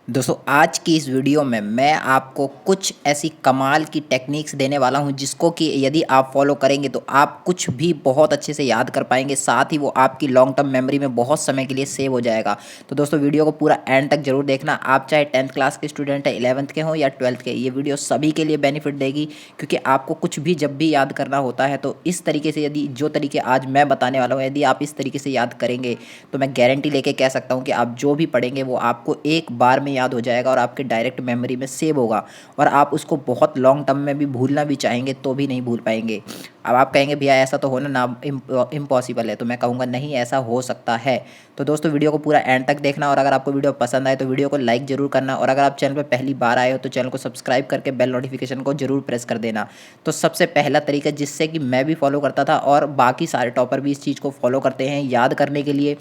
दोस्तों आज की इस वीडियो में मैं आपको कुछ ऐसी कमाल की टेक्निक्स देने वाला हूं जिसको कि यदि आप फॉलो करेंगे तो आप कुछ भी बहुत अच्छे से याद कर पाएंगे, साथ ही वो आपकी लॉन्ग टर्म मेमोरी में बहुत समय के लिए सेव हो जाएगा। तो दोस्तों वीडियो को पूरा एंड तक जरूर देखना। आप चाहे 10th क्लास के स्टूडेंट हैं, 11th के हों या 12th के, ये वीडियो सभी के लिए बेनिफिट देगी, क्योंकि आपको कुछ भी जब भी याद करना होता है तो इस तरीके से, यदि जो तरीके आज मैं बताने वाला हूँ यदि आप इस तरीके से याद करेंगे तो मैं गारंटी लेके कह सकता हूँ कि आप जो भी पढ़ेंगे वो आपको एक बार में याद हो जाएगा और आपके डायरेक्ट मेमोरी में सेव होगा, और आप उसको बहुत लॉन्ग टर्म में भी भूलना भी चाहेंगे तो भी नहीं भूल पाएंगे। अब आप कहेंगे भैया ऐसा तो होना ना इम्पॉसिबल है, तो मैं कहूँगा नहीं, ऐसा हो सकता है। तो दोस्तों वीडियो को पूरा एंड तक देखना, और अगर आपको वीडियो पसंद आए तो वीडियो को लाइक जरूर करना, और अगर आप चैनल पर पहली बार आए हो तो चैनल को सब्सक्राइब करके बेल नोटिफिकेशन को जरूर प्रेस कर देना। तो सबसे पहला तरीका जिससे कि मैं भी फॉलो करता था और बाकी सारे टॉपर भी इस चीज़ को फॉलो करते हैं याद करने के लिए,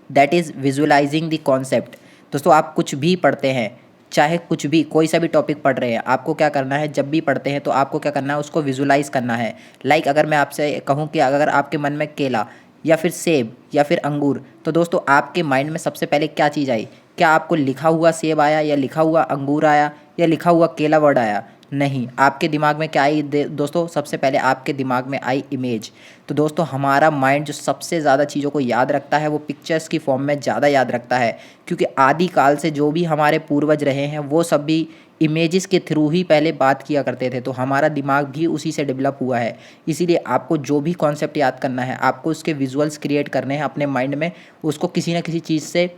that is visualising the concept. दोस्तों आप कुछ भी पढ़ते हैं, चाहे कुछ भी कोई सा भी टॉपिक पढ़ रहे हैं, आपको क्या करना है, जब भी पढ़ते हैं तो आपको क्या करना है, उसको विजुलाइज करना है। लाइक अगर मैं आपसे कहूँ कि अगर आपके मन में केला या फिर सेब या फिर अंगूर, तो दोस्तों आपके माइंड में सबसे पहले क्या चीज़ आई? क्या आपको लिखा हुआ सेब आया, या लिखा हुआ अंगूर आया, या लिखा हुआ केला वर्ड आया? नहीं, आपके दिमाग में क्या आई दोस्तों? सबसे पहले आपके दिमाग में आई इमेज। तो दोस्तों हमारा माइंड जो सबसे ज़्यादा चीज़ों को याद रखता है वो पिक्चर्स की फॉर्म में ज़्यादा याद रखता है, क्योंकि आदि काल से जो भी हमारे पूर्वज रहे हैं वो सब भी इमेजेस के थ्रू ही पहले बात किया करते थे, तो हमारा दिमाग भी उसी से डेवलप हुआ है। इसीलिए आपको जो भी कॉन्सेप्ट याद करना है, आपको उसके विजुअल्स क्रिएट करने हैं अपने माइंड में, उसको किसी ना किसी चीज़ से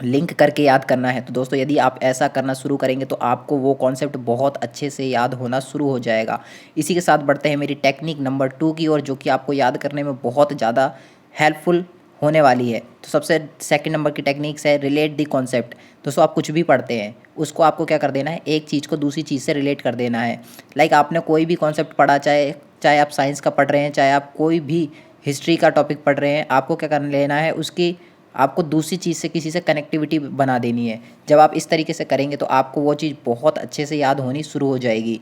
लिंक करके याद करना है। तो दोस्तों यदि आप ऐसा करना शुरू करेंगे तो आपको वो कॉन्सेप्ट बहुत अच्छे से याद होना शुरू हो जाएगा। इसी के साथ बढ़ते हैं मेरी टेक्निक नंबर 2 की ओर, जो कि आपको याद करने में बहुत ज़्यादा हेल्पफुल होने वाली है। तो सबसे सेकंड नंबर की टेक्निक्स है रिलेट द कॉन्सेप्ट। दोस्तों आप कुछ भी पढ़ते हैं उसको आपको क्या कर देना है, एक चीज़ को दूसरी चीज़ से रिलेट कर देना है। लाइक आपने कोई भी कॉन्सेप्ट पढ़ा, चाहे चाहे आप साइंस का पढ़ रहे हैं, चाहे आप कोई भी हिस्ट्री का टॉपिक पढ़ रहे हैं, आपको क्या कर लेना है, उसकी आपको दूसरी चीज़ से, किसी से कनेक्टिविटी बना देनी है। जब आप इस तरीके से करेंगे तो आपको वो चीज़ बहुत अच्छे से याद होनी शुरू हो जाएगी।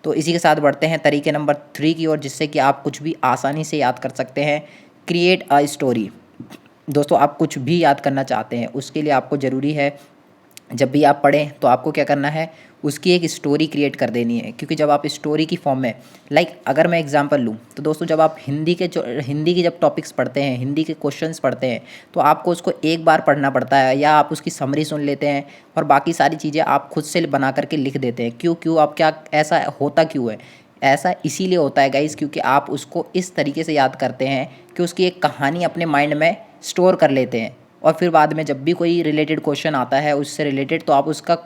तो इसी के साथ बढ़ते हैं तरीके नंबर 3 की ओर, जिससे कि आप कुछ भी आसानी से याद कर सकते हैं। Create a story. दोस्तों आप कुछ भी याद करना चाहते हैं, उसके लिए आपको ज़रूरी है जब भी आप पढ़ें तो आपको क्या करना है, उसकी एक स्टोरी क्रिएट कर देनी है। क्योंकि जब आप स्टोरी की फॉर्म में, लाइक अगर मैं एग्जांपल लूँ तो दोस्तों जब आप हिंदी की जब टॉपिक्स पढ़ते हैं, हिंदी के क्वेश्चंस पढ़ते हैं, तो आपको उसको एक बार पढ़ना पड़ता है, या आप उसकी समरी सुन लेते हैं और बाकी सारी चीज़ें आप खुद से बना करके लिख देते हैं। क्यों क्यों आप क्या, ऐसा होता क्यों है? ऐसा इसीलिए होता है गाइज़, क्योंकि आप उसको इस तरीके से याद करते हैं कि उसकी एक कहानी अपने माइंड में स्टोर कर लेते हैं, और फिर बाद में जब भी कोई रिलेटेड क्वेश्चन आता है उससे रिलेटेड, तो आप उसका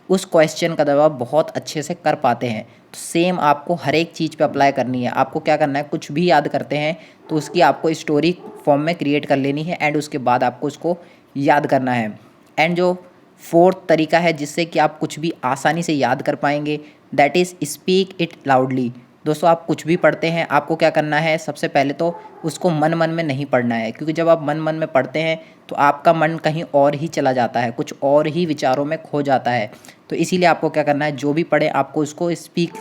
उस क्वेश्चन का जवाब बहुत अच्छे से कर पाते हैं। तो सेम आपको हर एक चीज़ पे अप्लाई करनी है। आपको क्या करना है, कुछ भी याद करते हैं तो उसकी आपको स्टोरी फॉर्म में क्रिएट कर लेनी है, एंड उसके बाद आपको उसको याद करना है। एंड जो फोर्थ तरीका है जिससे कि आप कुछ भी आसानी से याद कर पाएंगे, that is speak it loudly. दोस्तों आप कुछ भी पढ़ते हैं, आपको क्या करना है, सबसे पहले तो उसको मन मन में नहीं पढ़ना है, क्योंकि जब आप मन मन में पढ़ते हैं तो आपका मन कहीं और ही चला जाता है, कुछ और ही विचारों में खो जाता है। तो इसीलिए आपको क्या करना है, जो भी पढ़े आपको उसको स्पीक,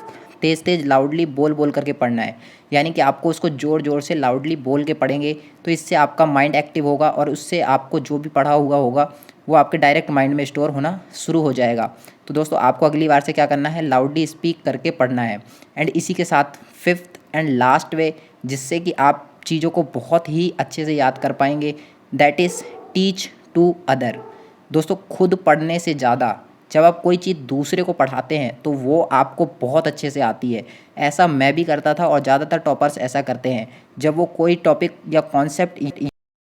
तेज़ तेज़ लाउडली बोल बोल करके पढ़ना है। यानी कि आपको उसको ज़ोर ज़ोर से लाउडली बोल के पढ़ेंगे, तो इससे आपका माइंड एक्टिव होगा, और उससे आपको जो भी पढ़ा हुआ होगा वो आपके डायरेक्ट माइंड में स्टोर होना शुरू हो जाएगा। तो दोस्तों आपको अगली बार से क्या करना है, लाउडली स्पीक करके पढ़ना है। एंड इसी के साथ फिफ्थ एंड लास्ट वे, जिससे कि आप चीज़ों को बहुत ही अच्छे से याद कर पाएंगे, that is teach to other. दोस्तों खुद पढ़ने से ज़्यादा जब आप कोई चीज़ दूसरे को पढ़ाते हैं तो वो आपको बहुत अच्छे से आती है। ऐसा मैं भी करता था, और ज़्यादातर टॉपर्स ऐसा करते हैं। जब वो कोई टॉपिक या कॉन्सेप्ट